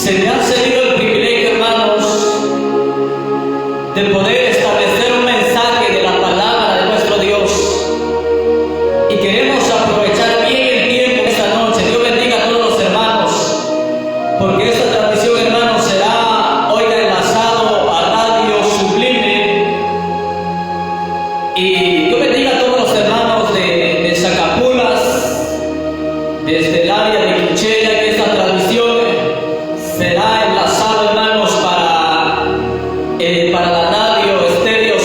Se me ha cedido el privilegio, hermanos, de poder establecer un mensaje de la palabra de nuestro Dios. Y queremos aprovechar bien el tiempo esta noche. Dios bendiga a todos los hermanos, porque esta transmisión, hermanos, será hoy enlazado a Radio Sublime. Y Dios bendiga a todos los hermanos de Zacapulas, desde el área de Quichella, que esta transmisión será enlazado, hermanos, para la radio estéreo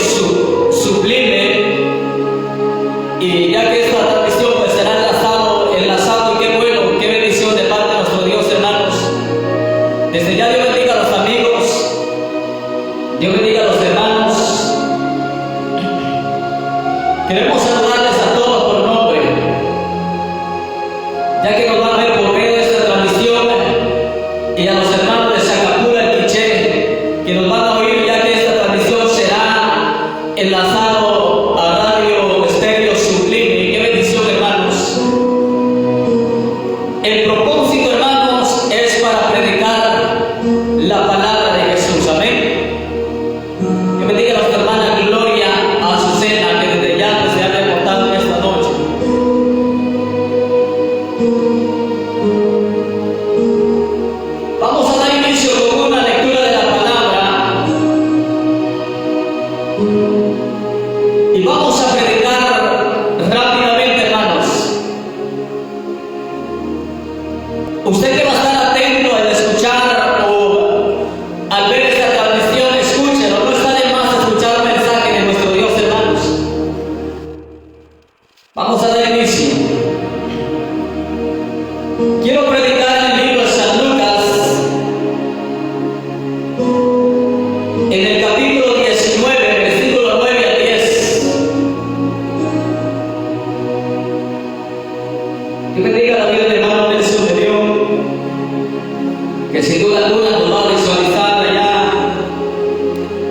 Sublime. Y ya que esta transmisión pues será enlazado, y qué bueno, qué bendición de parte de nuestro Dios, hermanos. Desde ya Dios bendiga a los amigos, Dios bendiga a los hermanos. Queremos saludarles a todos por nombre, ya que nos van a ver por medio de esta transmisión, y a los hermanos de Zacapula, el Quiché, que nos van a oír, ya que esta transmisión será enlazado a Radio Estéreo Sublime. Qué bendición, hermanos. El propósito, hermanos, es para predicar la palabra de Jesús. Amén. Que bendiga a nuestra hermana Gloria Azucena, que desde ya pues, se ha reportado en esta noche. Vamos a dar inicio con una lectura de la palabra y vamos a predicar rápidamente, hermanos. Usted que va a estar atento al escuchar o al ver esta transmisión, escúchelo. No está de más escuchar un mensaje de nuestro Dios, hermanos. Vamos a dar inicio. Quiero predicar el libro de San Lucas, en el capítulo 19, versículo 9 al 10. Que bendiga la vida del hermano Nelson de Dios, que sin duda alguna nos va a visualizar allá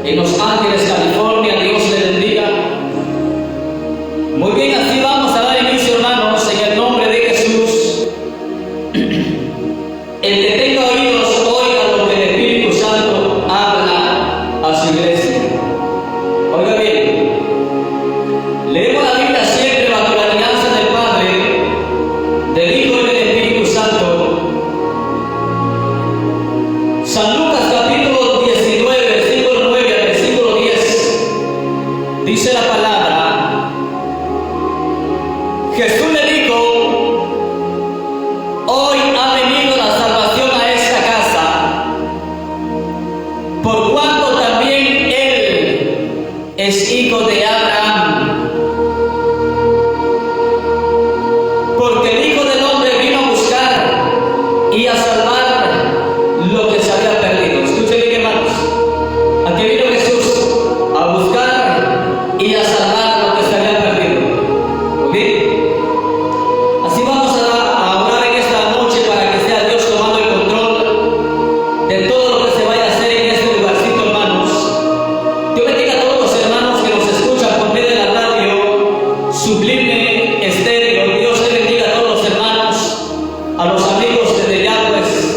en Los Ángeles, California. Dios le bendiga. Muy bien, así vamos a dar inicio, hermanos, en el nombre de Jesús. El que tenga oídos, oiga lo que el Espíritu Santo habla a su iglesia. Oiga bien, leemos la Biblia siempre bajo la alianza del Padre, del Hijo y del Espíritu Santo. San Lucas capítulo 19, versículo 9 al versículo 10, dice la palabra: Jesús le dijo: hoy ha venido la salvación a esta casa, por cuanto también él es hijo de Abraham. Porque el Hijo del Hombre vino a buscar y a salvar lo que se había perdido. Escuchen bien, hermanos. ¿A qué vino Jesús? A buscar y a salvar lo que se había perdido. ¿Muy bien? Así vamos a orar en esta noche para que sea Dios tomando el control de todo lo que se vaya a hacer en este lugarcito, hermanos. Dios bendiga a todos los hermanos que nos escuchan por medio de la radio Sublime Estéreo. Dios le bendiga a todos los hermanos, a los amigos desde ya, pues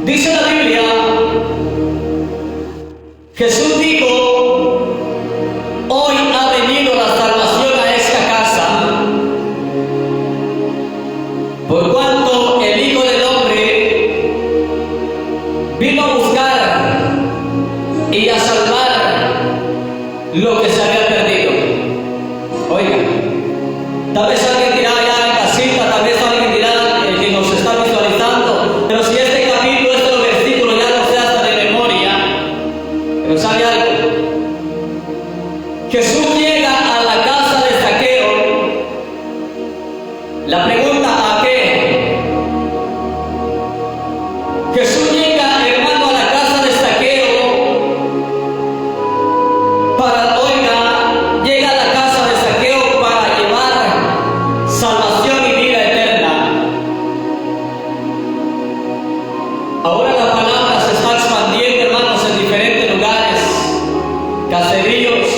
Dice la Biblia, Jesús dijo, hoy ha venido la salvación a esta casa, por cuanto el Hijo del Hombre vino a buscar y a salvar lo que se había perdido. Oiga, tal vez alguien dirá allá en casita, tal vez alguien dirá que nos está visualizando, pero si este capítulo, este versículo ya no se hace de memoria, pero sabe algo, Jesús llega a la casa de Zaqueo. La pregunta, ¿a qué? Jesús llega, hermano, a la casa de Zaqueo para, oiga, llega a la casa de Zaqueo para llevar salvación y vida eterna. Ahora la palabra se está expandiendo, hermanos, en diferentes lugares, caseríos,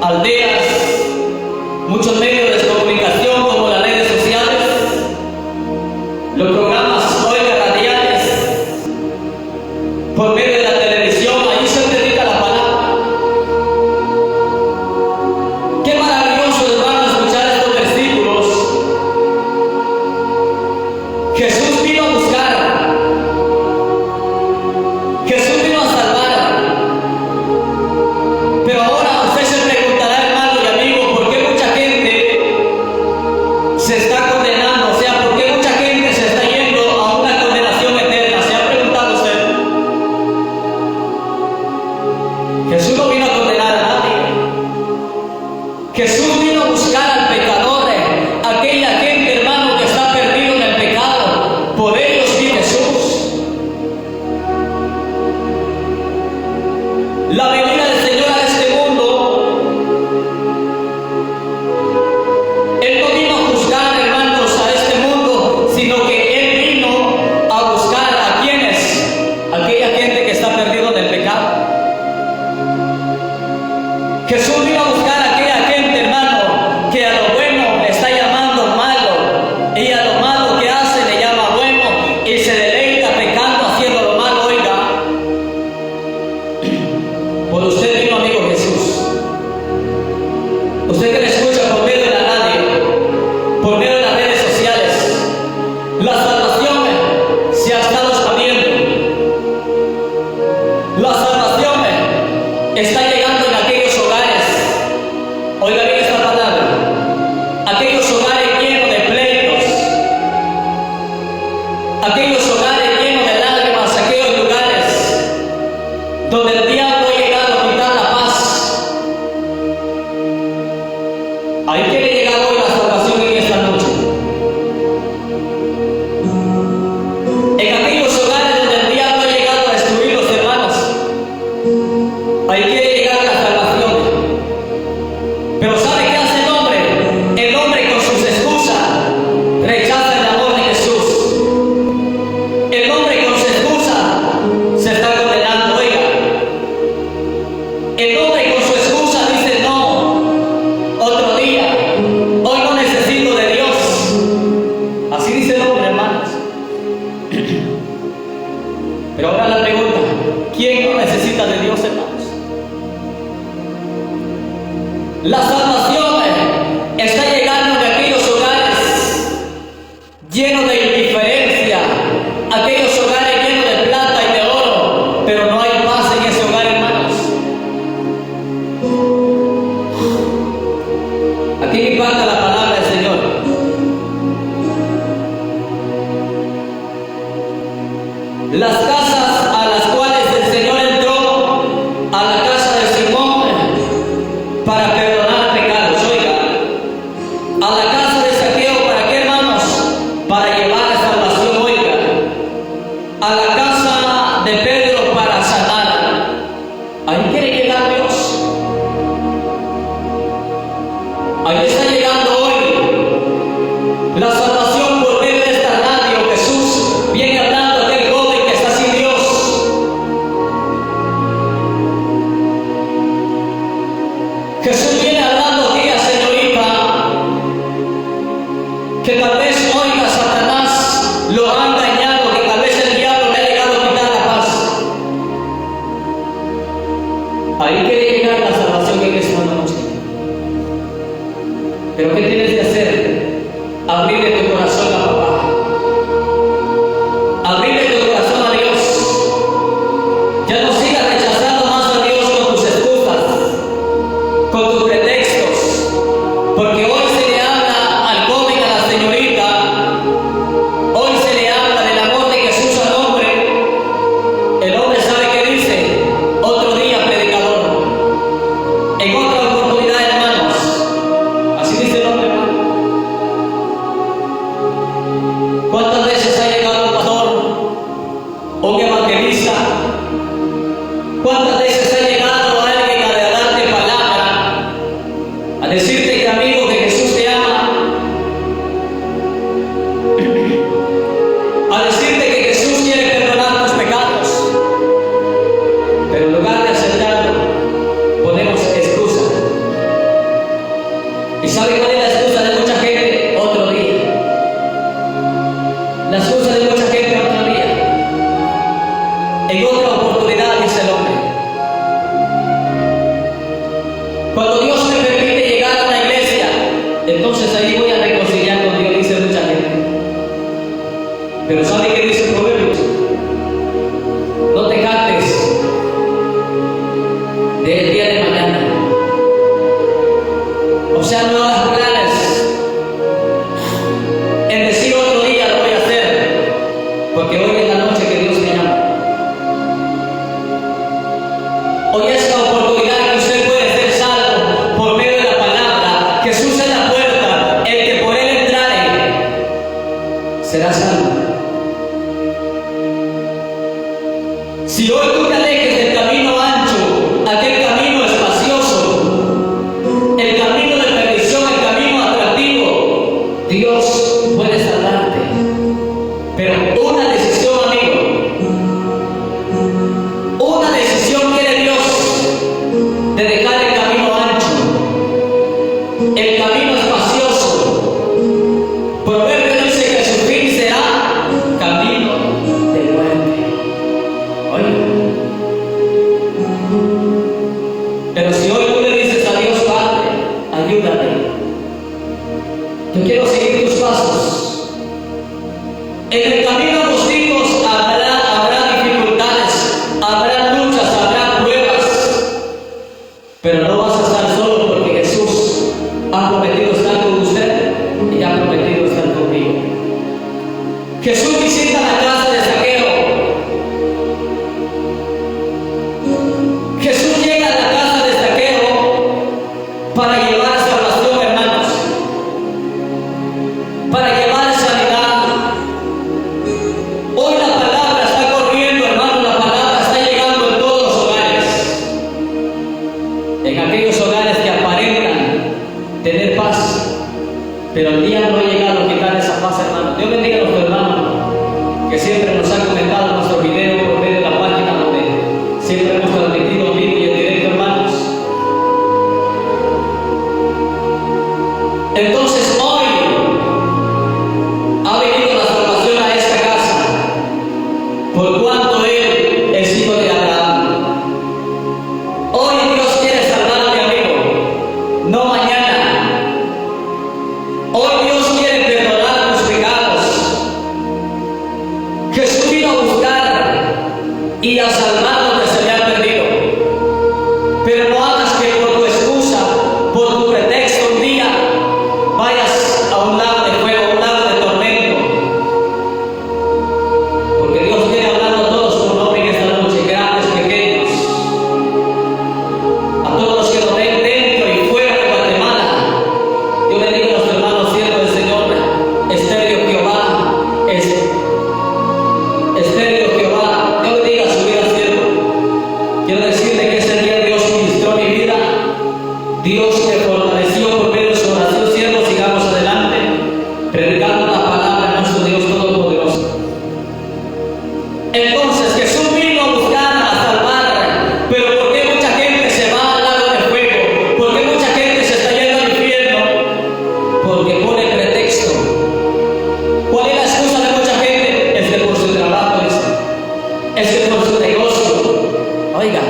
aldeas, muchos medios de comunicación como las redes sociales, los programas, oiga, radiales, por medio de la televisión, ahí se predica la palabra. Qué maravilloso, hermano, escuchar estos versículos. Jesús vino a buscar, Jesús vino a salvar. Pero ahora usted se preguntará, hermano y amigo, ¿por qué mucha gente se está condenando? O sea, ¿por qué mucha gente se está yendo a una condenación eterna? ¿Se ha preguntado usted? Jesús no vino a condenar a nadie. Jesús vino a buscar al pecador, aquella gente, hermano, que está perdido en el pecado. Por ellos vino Jesús. La venida del Señor a este mundo, Él no vino a juzgar, hermanos, a este mundo, sino que Él vino a buscar a quienes, aquella gente que está perdida en el pecado. Jesús vino a buscar a aquella gente, hermano, que a lo bueno le está llamando malo, y a lo malo que hace le llama bueno, y se deleita pecando, haciendo lo malo. Oiga, por usted vino, amigo Jesús. Usted que me escucha por medio de la radio, por medio de las redes sociales, la salvación se ha estado expandiendo. La salvación está llegando en aquellos hogares. Oiga bien esta palabra. Aquellos hogares llenos de pleitos, aquellos hogares llenos de lágrimas, aquellos lugares donde el diablo ha llegado a quitar la paz. Ahí quiere llegar hoy la salvación en esta noche. En aquellos hogares donde el diablo ha llegado a destruir los hermanos, ahí quiere llegar la salvación. Pero ¿sabe qué hace el hombre? El hombre con sus excusas rechaza el amor de Jesús. El hombre con sus excusas se está condenando. Oiga, el hombre con su excusa dice no, otro día, hoy no necesito de Dios. Así dice el hombre, hermanos. Pero ahora la pregunta, ¿quién no necesita de Dios, hermanos? La salvación está llegando de aquellos hogares llenos de indiferencia, aquellos hogares llenos de plata y de oro, pero no hay paz en ese hogar, hermanos. Aquí me impacta la palabra del Señor. Las casas a las cuales el Señor entró, a la casa de Simón para perdonar pecados, oiga, a la casa de Zaqueo, ¿para qué, hermanos? Para llevar salvación, oiga, a la casa de Pedro para sanar. Ahí quiere llegar Dios. Ahí está llegando hoy la salvación por medio de esta radio. Jesús viene hablando a aquel joven que está sin Dios. Jesús viene hablando a aquella señorita que tal vez, oiga, Satanás lo ha engañado, que tal vez el diablo le ha un evangelista, ¿cuántas veces ha llegado alguien a darte palabra, a decirte que amigo, que Jesús te ama, a decirte que Jesús quiere perdonar tus pecados, pero en lugar de aceptarlo, ponemos excusa? ¿Y sabe cuál es la excusa de mucha gente? Otro día. La excusa de mucha gente: otro día. En otra oportunidad, dice el hombre. Cuando Dios me permite llegar a la iglesia, entonces ahí voy a reconciliar con Dios, dice mucha gente. Pero ¿sabe qué dice Proverbios? No te jactes del día de mañana. O sea, no hagas planes en decir otro día lo voy a hacer, porque hoy es la noche que Dios me llama. Hoy es la oportunidad que usted puede ser salvo por medio de la palabra. Jesús es la puerta, el que por él entrare será salvo. Si hoy tú te alejes del camino ancho, aquel camino espacioso, el camino de perdición, el camino atractivo, Dios puede salvarte. Pero una decisión, amigo, una decisión quiere Dios de dejar el camino ancho, el camino espacioso. Proverbio dice que su fin será camino de muerte. Oye, pero si hoy tú le dices a Dios: Padre, ayúdame, yo quiero seguir tus pasos. En el camino agusticos habrá dificultades, habrá luchas, habrá pruebas, pero no vas a estar solo, porque Jesús ha prometido estar con usted y ha prometido estar conmigo. Jesús visita la casa de Zaqueo. Jesús llega a la casa de Zaqueo para llevar salvación, hermanos, para llevar sanidad. Hoy la palabra está corriendo, hermanos, la palabra está llegando en todos los hogares, en aquellos hogares que aparentan tener paz, pero el día no ha llegado a quitar esa paz, hermanos. Dios bendiga a nuestro hermano que siempre nos ha comentado nuestro video por medio de la página donde siempre hemos transmitido en vivo y en directo, hermanos. Entonces hoy ha venido la salvación a esta casa, por cuanto él es hijo de Abraham. Hoy Dios quiere salvarte, amigo, no mañana. Hoy Dios quiere perdonar tus pecados. Jesús vino a buscar y a salvar lo que se le ha perdido. Pero no hagas que por tu excusa, por tu pretexto, un día vayas a un lado de fuego, a un lado de tormento. Porque Dios viene hablando a todos por nombre en esta noche, grandes, pequeños, a todos los que nos ven dentro y fuera de Guatemala. Yo bendigo a nuestro hermano siervo del Señor, Estéreo Jehová, Estéreo Jehová. Dios bendiga su vida, siervo. Quiero decirle que ese día Dios ministró mi vida, Dios me fortaleció por medio de su oración. Siervo, sigamos adelante, predicando la palabra de nuestro Dios Todopoderoso. Entonces Jesús vino a buscar, a salvar. Pero ¿por qué mucha gente se va al lago de fuego? ¿Por qué mucha gente se está yendo al infierno? Porque pone pretexto. ¿Cuál es la excusa de mucha gente? Es que por su trabajo, es que por su negocio. Oiga,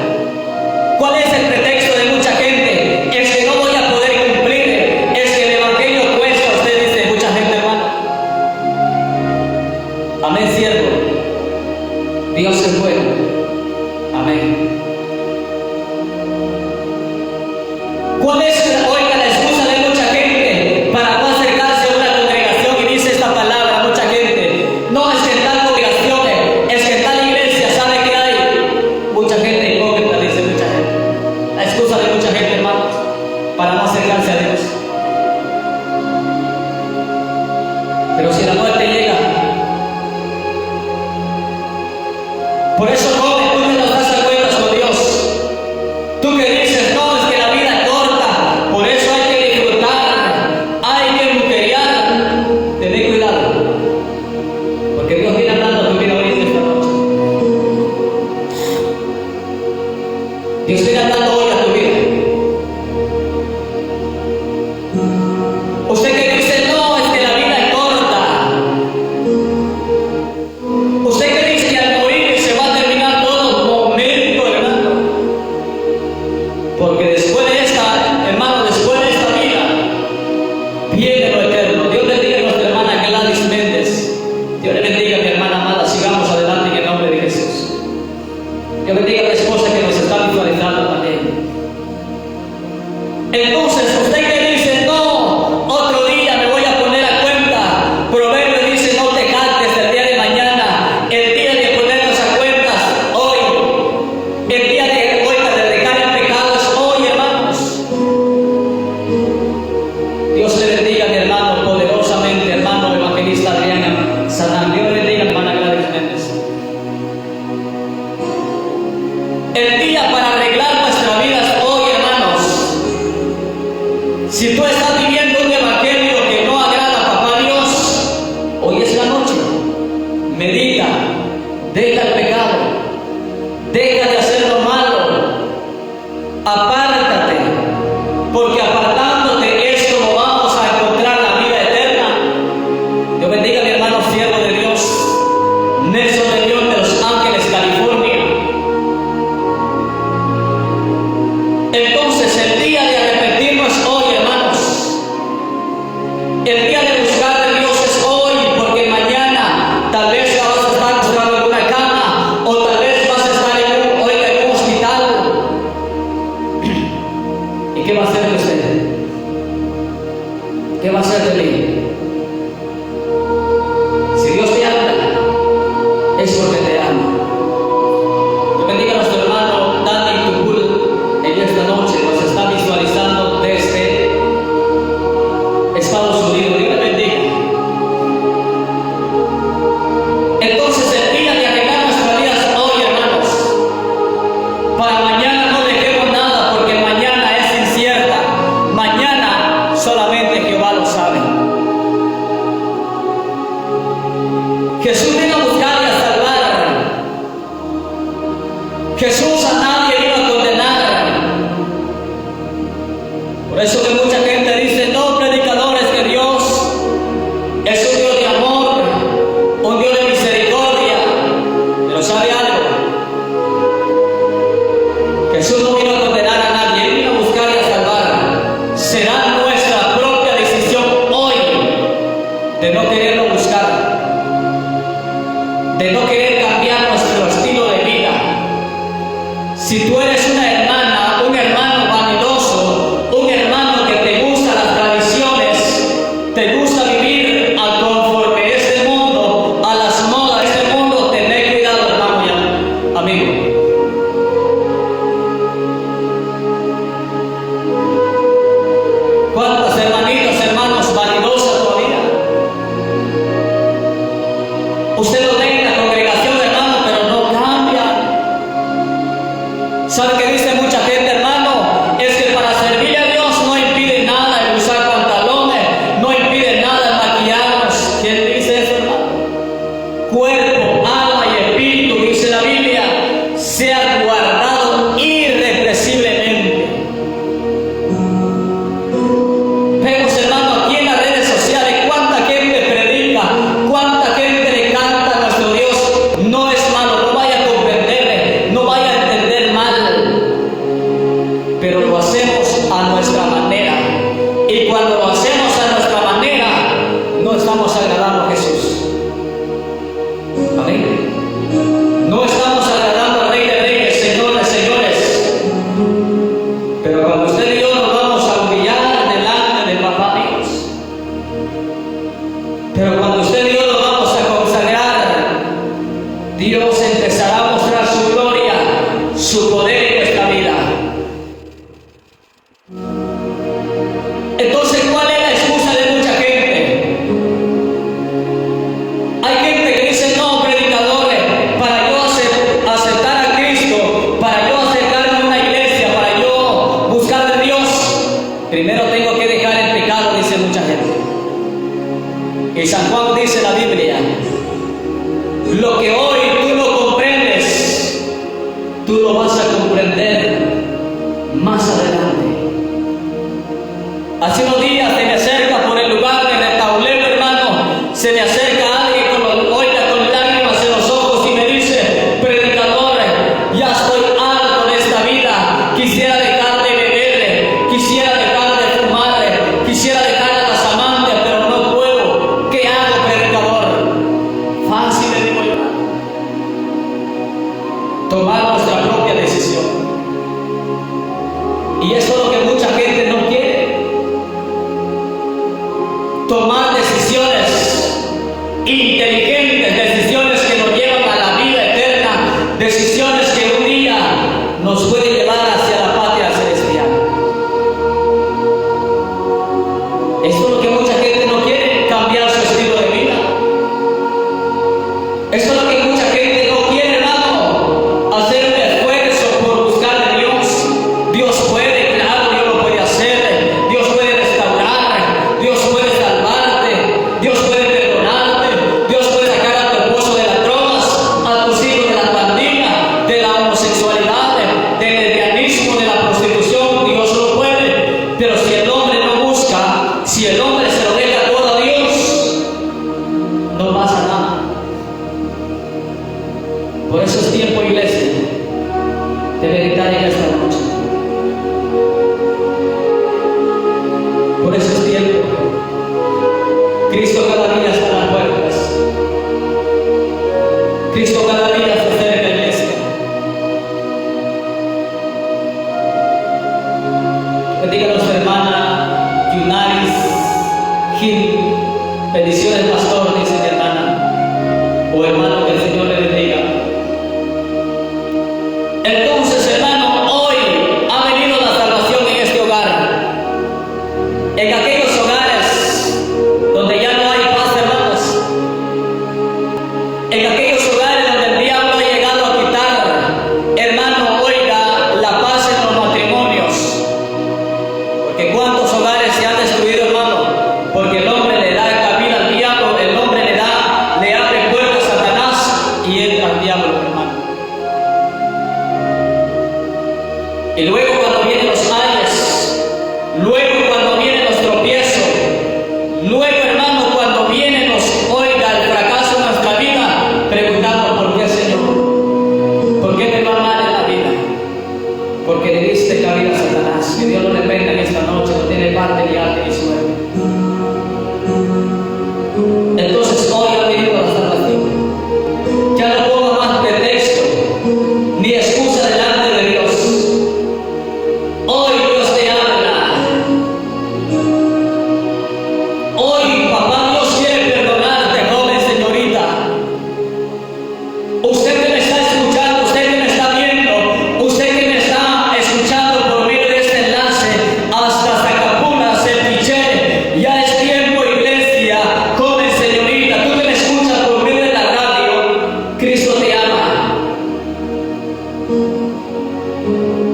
¿cuál es el pretexto de mucha gente? Es que no voy a poder cumplir. Es que el evangelio cuesta. Usted dice, mucha gente, hermano. Amén, siervo. Dios es bueno. Amén. ¿Cuál es, oiga, la excusa de mucha gente para no acercarse a una congregación? Y dice esta palabra mucha gente: no, es que en tal congregación, es que en tal iglesia, ¿sabe qué hay? Mucha gente hipócrita, dice mucha gente. La excusa de mucha gente, hermanos, para no acercarse a Dios. Pero si la muerte llega, Por eso, joven, tú te das a cuentas con Dios. Tú que dices, no, es que la vida es corta, por eso hay que disfrutar, hay que mujerear. Ten cuidado, porque Dios viene hablando a tu vida hoy en esta noche. Dios viene hablando hoy a tu vida. Usted que dice, no, es que la vida es corta. Usted que dice que al morir se va a terminar todo momento, hermano. Porque después de esta, hermano, después de esta vida, viene lo eterno. Dios bendiga a nuestra hermana Gladys Méndez. Dios le bendiga a mi hermana amada. Sigamos adelante en el nombre de Jesús. Dios bendiga a la esposa que nos está visualizando también. Entonces, usted que dice, no, otro día me voy a poner a cuenta. Proverbio dice, no te jactes del día de mañana. El día de ponernos a cuentas, hoy. El día de hoy de dejar el pecado es hoy, hermanos. Dios le bendiga a mi hermano poderosamente, hermano evangelista Adriana Satán. Dios le bendiga a mi hermana Gladys Méndez. El día para arreglar nuestra vida es hoy, hermanos. Si tú estás viviendo un evangelio que no agrada a papá Dios, hoy es la noche. Medita, deja el pecado, deja de hacer lo malo, apártate, porque apartándote es como vamos a encontrar la vida eterna. Dios bendiga a mi hermano siervo de Dios, Nelson de Dios de Los Ángeles, California. Entonces el día de arrepentirnos es hoy, hermanos. El día de buscar de Dios es hoy, porque mañana tal vez vas a estar buscando en una cama, o tal vez vas a estar en un hospital. ¿Y qué va a hacer de usted? ¿Qué va a hacer de mí? Si Dios te ama, es porque te ama. Dios bendiga a nuestro hermano Dani Tupul en esta noche. Nos está visualizando desde Estados Unidos. Dios le bendiga. Entonces el día de arreglar nuestra vida es hoy, hermanos. Para mañana no dejemos nada, porque mañana es incierta. Mañana solamente Jehová lo sabe. Jesús vino a buscar y a salvar. Jesús a nadie vino a condenar. Por eso que mucha gente dice, no, predicadores, que Dios es un Dios de amor, un Dios de misericordia. Pero ¿sabe algo? Jesús no vino a condenar a nadie, Él vino a buscar y a salvar. Será nuestra propia decisión hoy de no quererlo buscar, de no querer cambiar nuestro estilo de vida. Si tú eres una hermana, un hermano vanidoso, un hermano que te gustan las tradiciones, te gusta vivir a conforme este mundo, a las modas de este mundo, ten cuidado, hermano y amigo. ¿Cuántas hermanitas, hermanos vanidosas todavía? Usted lo ve en la congregación, hermano, pero no cambia. ¿Sabe qué dice mucha gente, hermano? Es que para servirle a Dios no impide nada el usar pantalones, no impide nada el maquillarnos. ¿Quién dice eso, hermano? Cuerpo, alma y espíritu, dice la Biblia, sea guardado irrepresiblemente. Vemos, hermano, aquí en las redes sociales cuánta gente predica, cuánta gente le canta a nuestro Dios. No es malo, no vaya a comprenderle, no vaya a entender mal, pero lo hacemos a nuestra manera. Y cuando lo hacemos a nuestra manera, no estamos agradando a Jesús. Amén. No estamos agradando al Rey de Reyes, Señor de Señores. Pero cuando usted y yo nos vamos a humillar delante de Papá Dios, pero cuando usted y yo nos vamos a consagrar, Dios empezará a mostrar su gloria, su poder en nuestra vida. Entonces, ¿cuál es la excusa de mucha gente? Hay gente que dice, no, predicadores, para yo tú lo vas a comprender más adelante. Hace unos días se me acerca por el lugar de Retaulero, hermano, se me acerca alguien con lágrimas en los ojos y me dice: predicador, ya estoy harto de esta vida, quisiera dejar de beber, quisiera dejar de fumar, quisiera dejar a las amantes, pero no puedo. ¿Qué hago, predicador? Fácil, le digo yo. Tomar nuestra propia decisión. Y eso es lo que mucha gente no quiere. Tomar decisiones inteligentes, decisiones que nos llevan a la vida eterna, decisiones que un día nos pueden llevar hacia la patria celestial. Eso es lo que mucha gente no quiere, cambiar su estilo de vida. Eso es lo que mucha gente no quiere, hermano, hacer un esfuerzo por buscar a Dios. Dios puede, claro, Dios lo puede hacer. Dios puede restaurar, Dios puede salvarte, Dios puede perdonarte, Dios puede sacar a tu esposo de las drogas, a tus hijos de la pandilla, de la homosexualidad, del lesbianismo, de la prostitución. Dios lo puede. Pero si el hombre no busca, si el hombre se lo deja todo a Dios, no pasa nada. Por eso es tiempo, iglesia, de meditar en esta noche. Por eso es tiempo. Cristo cada día está a las puertas. Cristo cada día se acerca, iglesia. Bendiga a nuestra hermana Yunaris Gil. Bendiciones, pastor, dice mi hermana. O hermano, que el Señor le bendiga. Entonces, hermano, hoy ha venido la salvación en este hogar. En aquellos hogares donde ya no hay paz, hermanos. En aquellos hogares donde el diablo ha llegado a quitar, hermano, oiga, la paz en los matrimonios. Porque cuántos hogares se han destruido, hermano, porque el hombre le da cabida al diablo, el hombre le abre puertas a Satanás y entra al diablo, hermano. Y luego cuando vienen los ayes, luego cuando vienen los tropiezos, luego, hermano, cuando vienen oiga, el fracaso en nuestra vida, preguntamos: ¿por qué, Señor? ¿Por qué me va mal en la vida? Porque le diste cabida a Satanás. Que Dios lo reprenda en esta noche, no tiene parte ni arte ni suerte. Entonces hoy ha venido la salvación. Ya no ponga más pretexto ni excusa delante de Dios. Hoy Dios te habla. Hoy papá Dios quiere perdonarte, joven, señorita. Usted que me está escuchando, usted que me está viendo, usted que me está escuchando por medio de este enlace hasta Zacapulas, el Piché, ya es tiempo, iglesia, joven, señorita, tú que me escuchas por medio de la radio, Cristo te ama.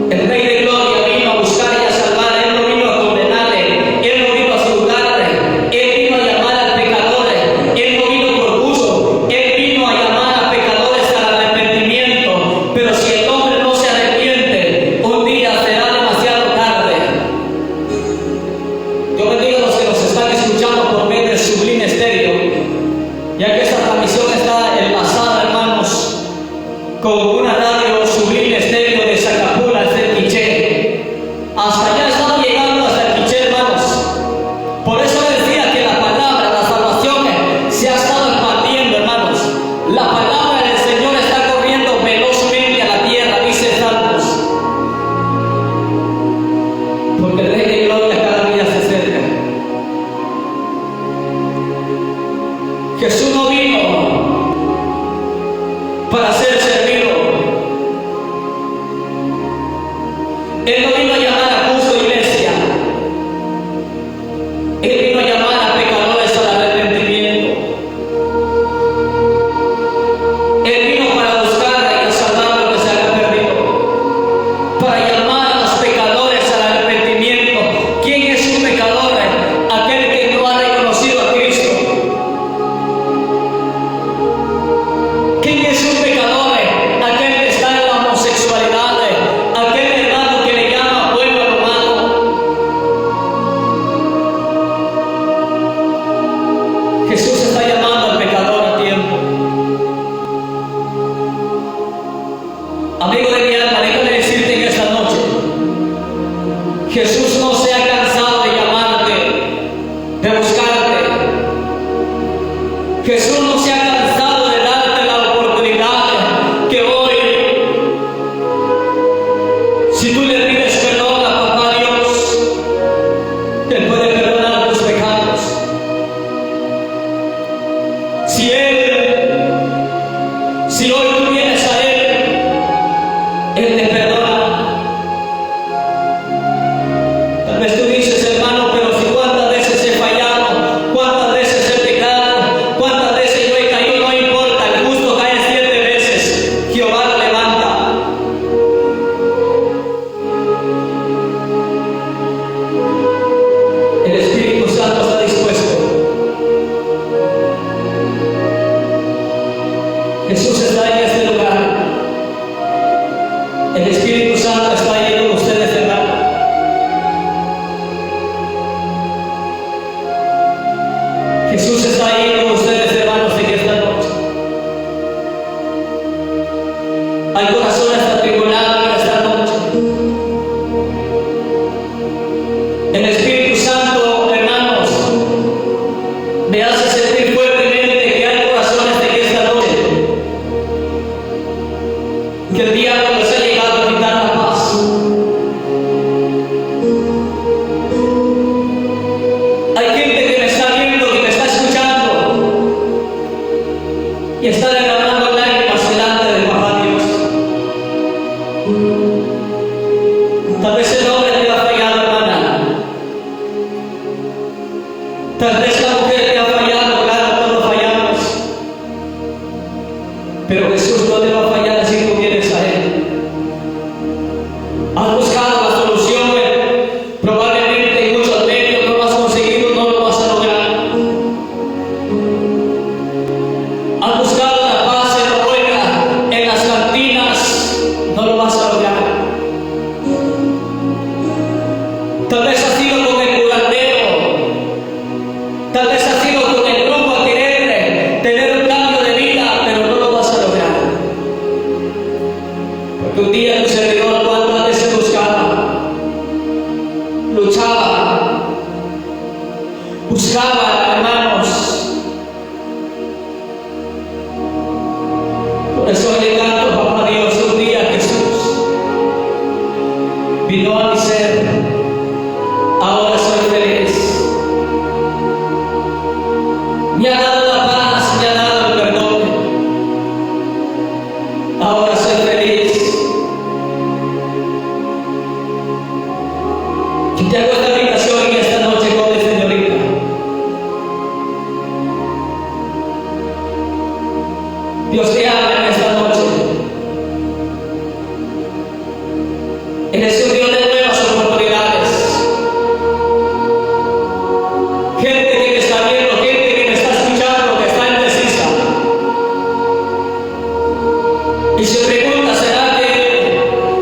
El Rey de Gloria vino a buscar y a salvar. Él no vino a condenarle, Él no vino a juzgarle, Él vino a llamar al pecador. Él no vino por gusto, Él vino a llamar a pecadores al arrepentimiento. Pero si el hombre no se arrepiente, un día será demasiado tarde. Yo bendigo a los que nos están escuchando por medio del Sublime Estéreo, ya que esta transmisión está enlazada, hermanos, con una radio Sublime Estéreo de Zacapulas, del Piché. Hasta allá estamos llegando, hasta el Piché, hermanos. Por eso decía que la palabra, la salvación, se ha estado expandiendo, hermanos. La palabra del Señor está corriendo velozmente a la tierra, dice Salmos. Porque el Rey de Gloria cada día se acerca. Jesús no vino para ser servido. Él no vino a llamar a justo, iglesia. Él vino a llamar a pecadores al arrepentimiento. Él vino para buscar y a salvar lo que se había perdido, para llamar a los pecadores al arrepentimiento. ¿Quién es un pecador? Aquel que no ha reconocido a Cristo. ¿Quién es un pecador? Aquel que está en la homosexualidad. Hay corazones atribulados en esta noche. El Espíritu Santo, hermanos, me hace sentir fuertemente que hay corazones en esta noche que el diablo les ha llegado a quitar la paz. Hay gente que me está viendo, que me está escuchando y está derramando lágrimas delante del Papá Dios. Tal vez el hombre te ha fallado, hermana. Tal vez la mujer te ha fallado, claro, todos fallamos. Pero Jesús no te va a fallar si tú vienes a Él. Has buscado la solución, probablemente en muchos medios no lo has conseguido, no lo vas a lograr. Has buscado la paz en las cantinas, no lo vas a lograr. Tal vez has sido con el curandero, tal vez has sido con el grupo a querer tener un cambio de vida, pero no lo vas a lograr. Porque un día tu servidor, cuántas veces buscaba, buscaba, hermanos. Por eso le canto, Papá Dios, un día Jesús vino a mi ser. Ahora soy feliz. Me ha dado la paz, me ha dado el perdón. Ahora soy feliz. Y te hago esta invitación en esta noche, joven señorita. Dios te habla en esta noche. Él es un Dios de nuevas oportunidades. Gente que me está viendo, gente que me está escuchando, que está indecisa. Y se pregunta, ¿será que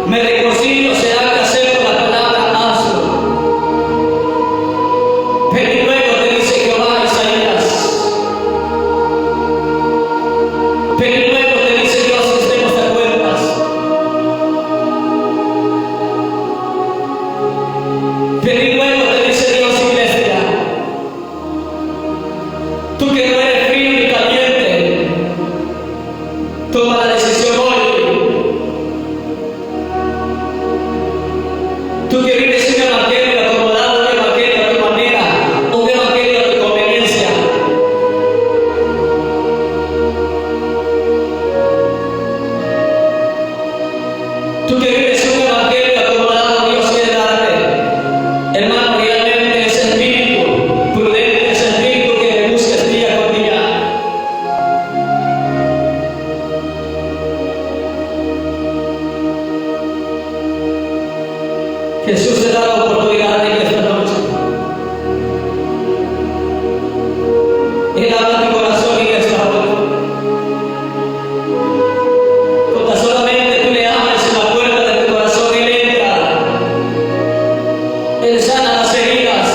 me reconcilio? ¿Será que acepto la palabra? Hazlo. Pero luego te dice Jehová, Isaías. Pero luego te dice Dios que estemos de cuentas. Pero luego te dice Dios, iglesia. Tú que no eres frío ni caliente, toma la decisión hoy. Tú que vives un evangelio acomodado, un evangelio a tu manera, un evangelio a tu conveniencia. Tú que vives un evangelio acomodado, Dios quiere darte, hermano, realmente ese espíritu prudente, ese espíritu que me busques día con día. Jesús te da la oportunidad en esta noche. Él habla a tu corazón en esta hora. Con tan solamente tú le abres la puerta de tu corazón, Él entra. Él sana las heridas.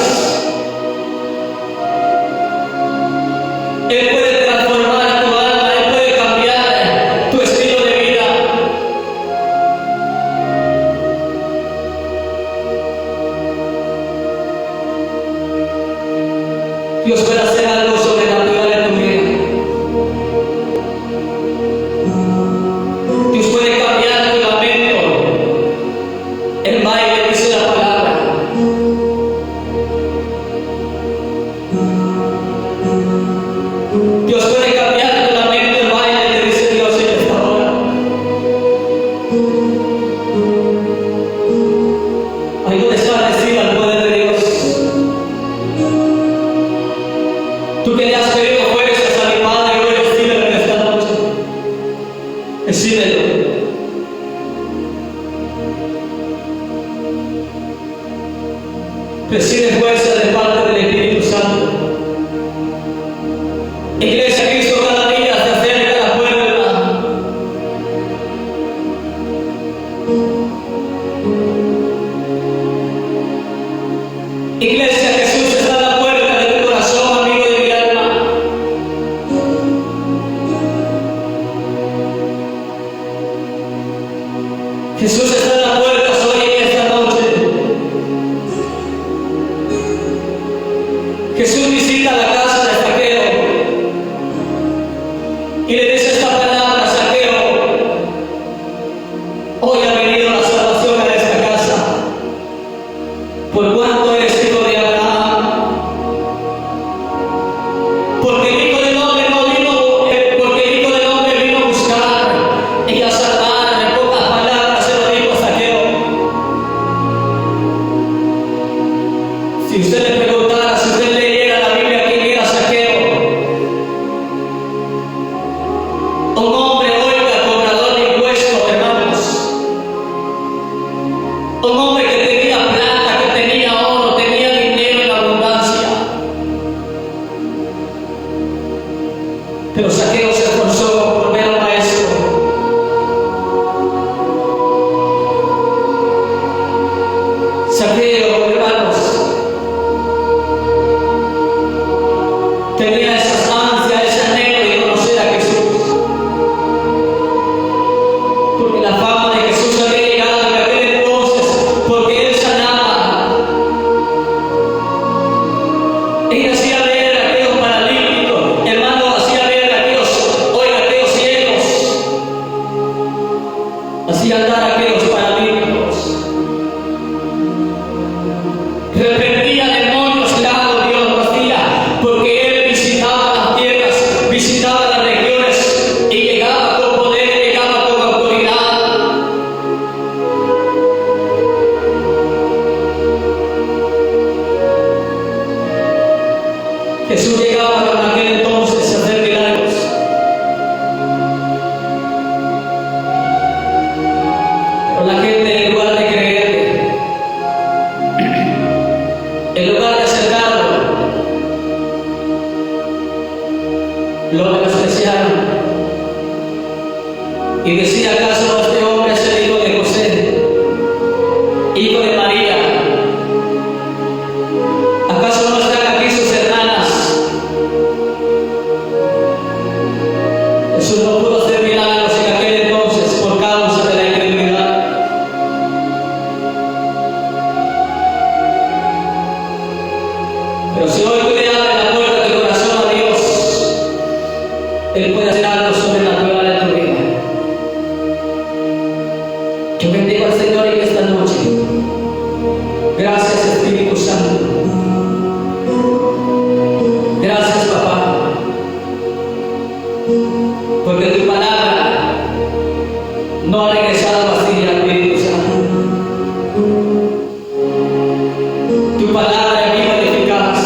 Él puede transformar tu alma, Él puede cambiar tu estilo de vida. Dios puede hacer algo sobrenatural en tu vida. Dios puede cambiar tu lamento. El baile dice la palabra. Dios puede cambiar tu lamento, el baile, te dice Dios en esta hora. Ahí donde está, reciba el poder de Dios. Tú que le has pedido fuerzas a mi Padre, hoy recíbelo en esta noche. Recíbelo. Recibe fuerza de parte del Espíritu Santo. Iglesia, Cristo cada día se acerca a la puerta. Iglesia, Jesús está a la puerta de tu corazón, amigo de mi alma. Jesús está en la puerta hoy en esta noche. Jesús visita la casa de Zaqueo y le dice esta palabra a Zaqueo: hoy ha venido la salvación a esta casa, por cuanto eres hijo de Abraham. Porque el Hijo del Hombre no vino, porque el Hijo del Hombre vino a buscar y a salvar. En pocas palabras se lo dijo a Zaqueo. Si usted le preguntara, si usted leyera la Biblia, quién era Zaqueo, un hombre, oiga, cobrador de impuestos, hermanos, un hombre que tenía plata, que tenía oro, tenía dinero en abundancia. Pero Zaqueo se esforzó por ver al maestro. Zaqueo, hermanos, tenía esas ansias, ese anhelo de conocer a Jesús. Porque la fama de Jesús había llegado en aquel entonces, porque Él sanaba. Él hacía ver a aquellos paralíticos, hermano, hacía ver a aquellos, oiga, aquellos ciegos, hacía andar a aquellos paralíticos, reprendía demonios, claro, Dios lo hacía, porque Él visitaba las tierras, visitaba las regiones y llegaba con poder, llegaba con autoridad. Jesús llegaba en aquel entonces a hacer milagros. Pero la gente, en lugar de creerle, en lugar de acercarlo, lo menospreciaron y decía: ¿acaso no este hombre es el hijo de José, hijo de María? ¿Acaso no están aquí sus hermanas? Jesús no pudo hacer milagros en aquel entonces por causa de la incredulidad. Pero si hoy tú le abres la puerta de tu corazón a Dios, Él puede hacer algo sobrenatural en tu vida. Yo bendigo al Señor en esta noche. Gracias, Espíritu Santo. Gracias, papá, porque tu palabra no ha regresado vacía, Espíritu Santo. Tu palabra es viva y eficaz.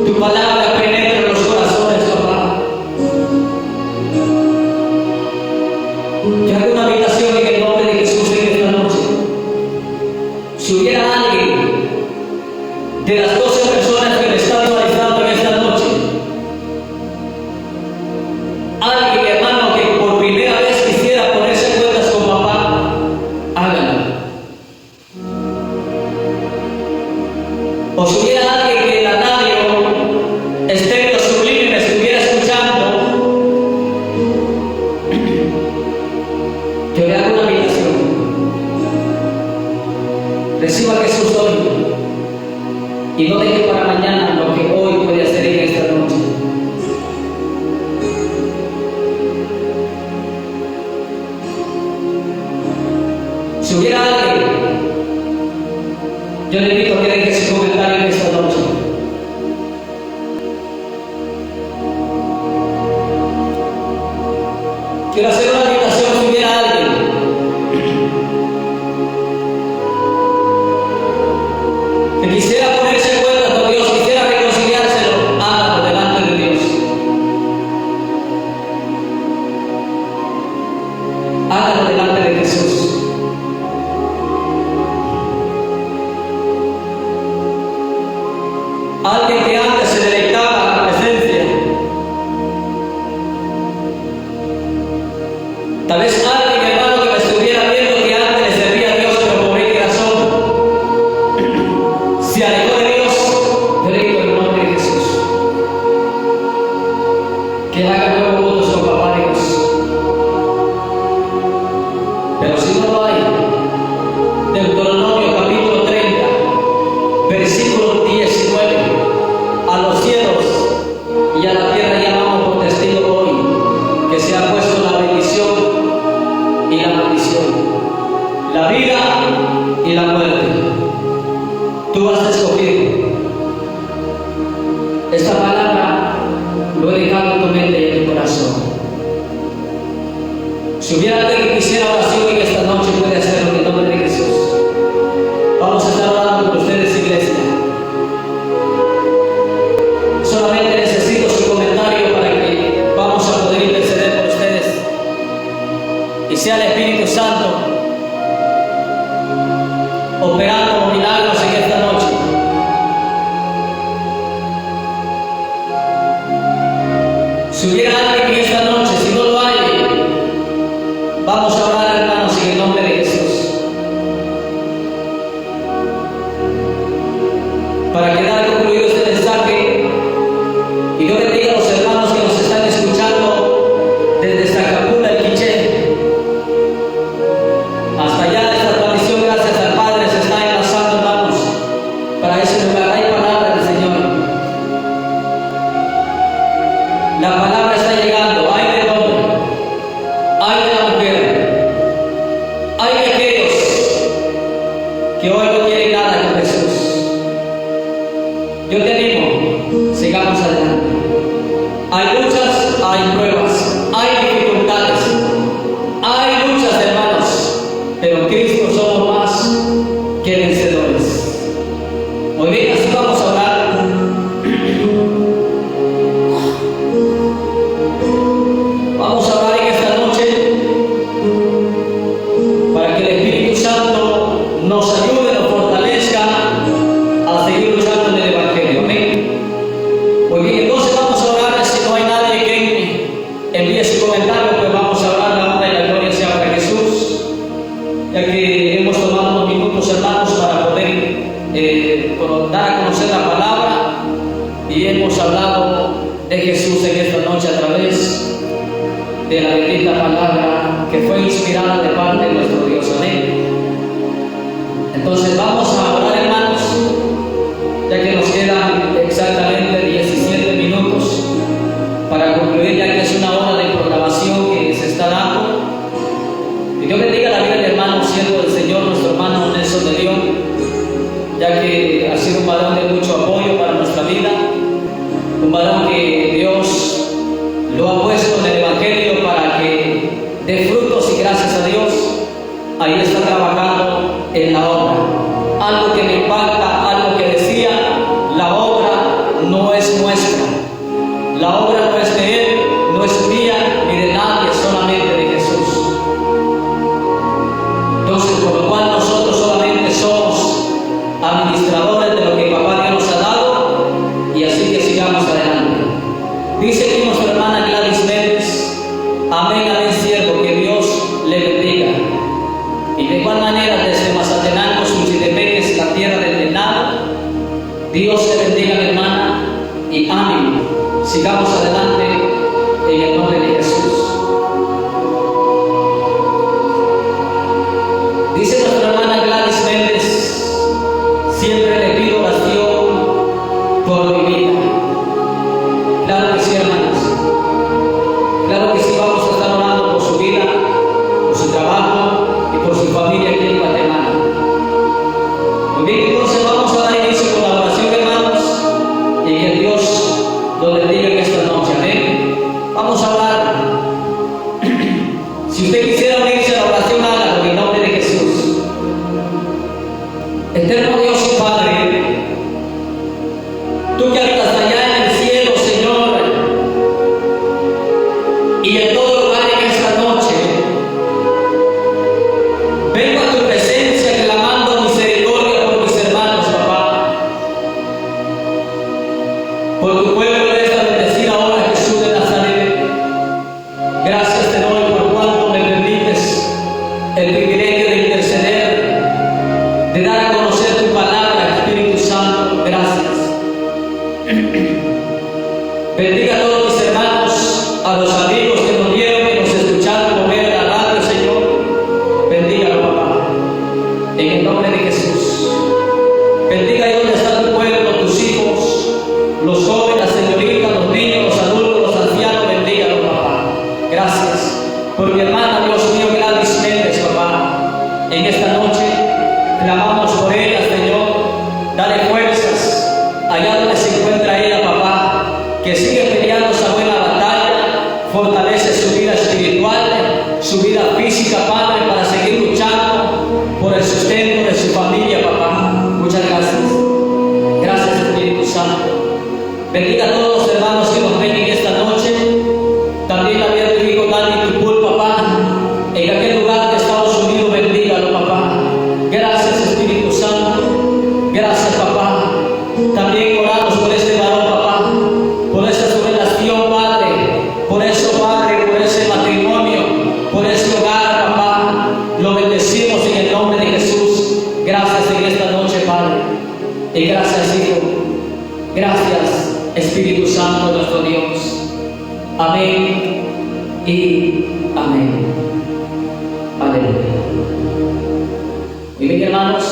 Tu palabra penetra los corazones, papá. Yo hago una invitación en el nombre de Jesús en esta noche. Si hubiera alguien de las 12 personas que me están visualizando en esta noche, alguien, hermano, que por primera vez quisiera ponerse en cuentas con papá, hágalo. O si hubiera alguien que en la radio estéreo sublime me estuviera escuchando, yo le hago una invitación. Reciba a Jesús hoy y no deje para mañana lo que hoy puede hacer en esta noche. Si hubiera alguien, yo le invito a que deje su comentario en esta noche. Quiero hacer una invitación si hubiera alguien que quisiera ponerse en cuenta con Dios, quisiera reconciliárselo, hágalo delante de Dios. Hágalo delante de Jesús. Alguien que antes se deleitaba en la presencia, tal vez alguien, hermano, que me estuviera viendo que antes le servía a Dios, pero por mi razón se alejó de Dios. Yo le digo en el nombre de Jesús que haga nuevos votos con papá Dios. la vida y la muerte. Tú has escogido. Esta palabra lo he dejado en tu mente y en tu corazón. Si hubiera alguien que quisiera oración en esta noche, puede hacerlo en el nombre de Jesús. Vamos a estar orando por ustedes, iglesia. Solamente necesito su comentario para que vamos a poder interceder por ustedes. Y sea el Espíritu Santo operando milagros en esta noche. Si hubiera alguien en esta noche, si no lo hay, vamos a orar, hermanos, en el nombre de Jesús. Para quedar concluido este mensaje, y yo le digo a los hermanos que nos están escuchando desde Zacapula, el Quiché, hasta allá, esta transmisión, gracias al Padre, se está enlazando, hermanos, para ese lugar. Hay palabra del Señor. La palabra está llegando. Hay del hombre, hay de la mujer, hay de aquellos que hoy no quieren nada con Jesús. Yo te animo, sigamos adelante. Hay luchas, hay pruebas, hay dificultades, hay luchas, hermanos, pero en Cristo somos más que vencedores. Muy bien, así vamos a orar. Vamos a orar en esta noche para que el Espíritu Santo nos ayude, nos fortalezca a seguir luchando en el Evangelio. Amén. Muy bien, entonces vamos a orar. Si no hay nadie que envíe su comentario, pues vamos a orar. La honra y la gloria sea para Jesús, ya que hemos tomado unos minutos, hermanos, para poder dar a conocer la palabra, y hemos hablado de Jesús en esta noche a través de la bendita palabra que fue inspirada de parte de nuestro Dios. Amén. Entonces vamos a orar, hermanos, ya que nos quedan exactamente 17 minutos para concluir, ya que es una hora de programación que se está dando. Y Dios bendiga la vida del hermano siervo del Señor, nuestro hermano Nelson de León, ya que ha sido un varón de mucho apoyo para nuestra vida, un varón que Dios lo ha puesto en el Evangelio para que dé frutos, y gracias a Dios ahí está trabajando en la obra. Algo que me impacta, algo que decía: la obra no es nuestra, la obra no es de Él, no es mía ni de nadie, solamente de Jesús. Entonces, por lo cual nosotros solamente somos administradores de lo que Papá Dios nos ha dado, y así que sigamos adelante. Dice aquí nuestra hermana Gladys Méndez: amén, amén, siervo, que Dios le bendiga. Y de igual manera, desde Mazatenango, Suchitepeques, la tierra del venado, Dios le bendiga, mi hermana, y ánimo. Sigamos adelante en el nombre de Jesús. Dice nuestra hermana Gladys Méndez: siempre le pido oración por mi vida. Claro que sí, hermanas. Claro que sí, vamos a estar orando por su vida, por su trabajo y por su familia aquí en Guatemala. Muy bien, entonces vamos a dar inicio con la oración, hermanos, y que Dios lo bendiga en esta noche. Amén. Vamos a orar. Si usted quisiera unirse a la oración, hágalo en el nombre de Jesús. Eterno Dios y Padre, tú que habitas allá en el cielo, Señor, y en todo lugar en esta noche, vengo a tu presencia clamando misericordia por mis hermanos, papá, por tu pueblo de esta bendecida hora, Jesús de Nazaret. Gracias te doy por cuanto me permites el privilegio de interceder, de dar a conocer tu palabra, Espíritu Santo. Gracias. Bendiga a todos mis hermanos, a los amigos que nos vieron, que nos escucharon por medio de la radio, Señor. Bendígalo, papá, en el nombre de Jesús. Bendiga ahí donde está tu pueblo, tus hijos, los jóvenes, las señoritas, los niños, los adultos, los ancianos. Bendígalo, papá. Gracias por mi hermana, Dios mío, Gladys Méndez, papá, en esta noche. Santo nuestro Dios. Amén y amén. Aleluya. Muy bien, hermanos,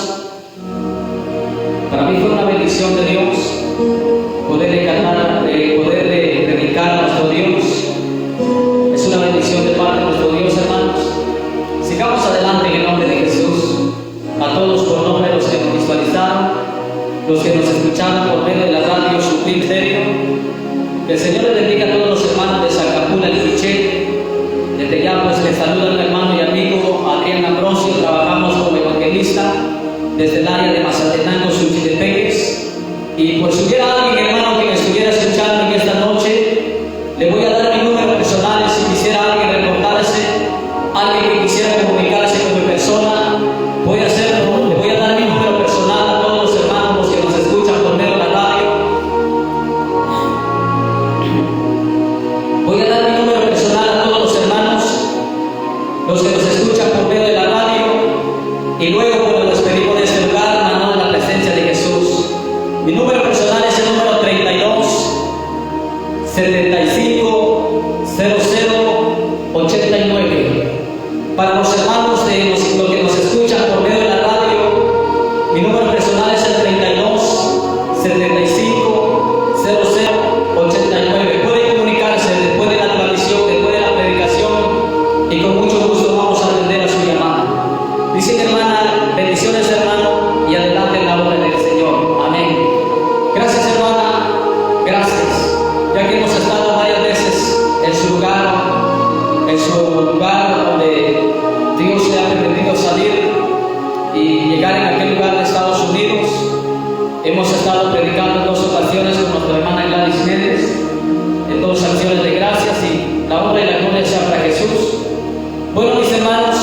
para mí fue una bendición de Dios poderle cantar, poderle dedicar a nuestro Dios. Es una bendición de parte de nuestro Dios, hermanos. Sigamos adelante en el nombre de Jesús. A todos por nombre, los que nos visualizaron, los que nos escucharon por medio de la radio Sublime Stereo. Que el Señor les bendiga a todos los hermanos de Zacapula, el Quiché. Desde ya pues les saluda mi hermano y amigo Adrián Ambrosio. Trabajamos como evangelista desde el área de Mazatenango, Suchitepeques. Y por si hubiera alguien, hermano, que me estuviera escuchando en esta noche, le voy a dar mi número personal. Si quisiera alguien reportarse, alguien que quisiera comunicarse con mi persona, voy a hacerlo. Le voy a dar mi número personal a todos los hermanos, los que nos escuchan por medio de la radio. Voy a dar mi número personal a todos los hermanos, los que nos escuchan por medio de la radio. Y luego, cuando nos despedimos de este lugar, mandamos la presencia de Jesús. Mi número personal es el número 32 75 00 89. Para los hermanos de los que nos escuchan por medio de la radio, mi número personal es el 32 75 00 89. Pueden comunicarse después de la transmisión, después de la predicación, y con mucho gusto vamos a atender a su llamada. Dice mi hermana, bendiciones, hermano, y adelante en la obra del Señor. Amén. Gracias, hermana, gracias, ya que hemos estado varias veces en su lugar donde Dios le ha permitido salir y llegar en aquel lugar de Estados Unidos. Hemos estado predicando en 2 ocasiones con nuestra hermana Gladys Méndez, en 2 acciones de gracias, y la honra y la gloria sea para Jesús. Bueno, mis hermanos,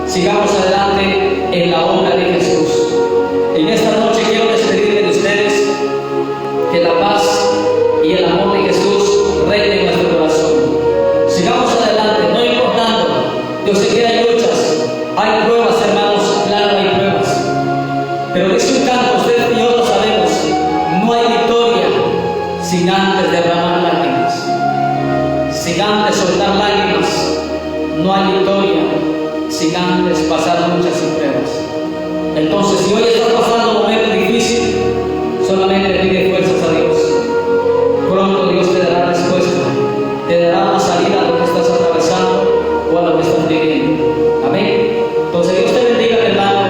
sigamos adelante en la obra de Jesús. En esta noche quiero despedirme de ustedes. Que la paz y el amor de Jesús reine en nuestro corazón. Sigamos adelante, no importando. Yo sé que hay luchas, hay pruebas, hermanos, claro, hay pruebas. Pero dice un canto, ustedes y yo lo sabemos: no hay victoria sin antes derramar lágrimas, sin antes soltar lágrimas. No hay victoria sin antes pasar luchas y pruebas. Entonces, si hoy estás pasando un momento difícil, solamente pide fuerzas a Dios. Pronto Dios te dará respuesta, te dará una salida a lo que estás atravesando o a lo que estás viviendo. Amén. Entonces, Dios te bendiga, hermano.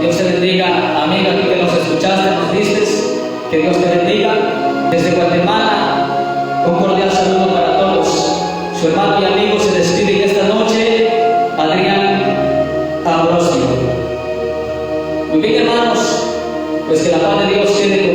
Dios te bendiga, amiga, tú que nos escuchaste, nos vistes. Que Dios te bendiga. Desde Guatemala, un cordial saludo para todos. Su hermano y amigo se despide en esta noche, Adrián Ambrosio. Muy bien, hermanos, pues que la paz de Dios quede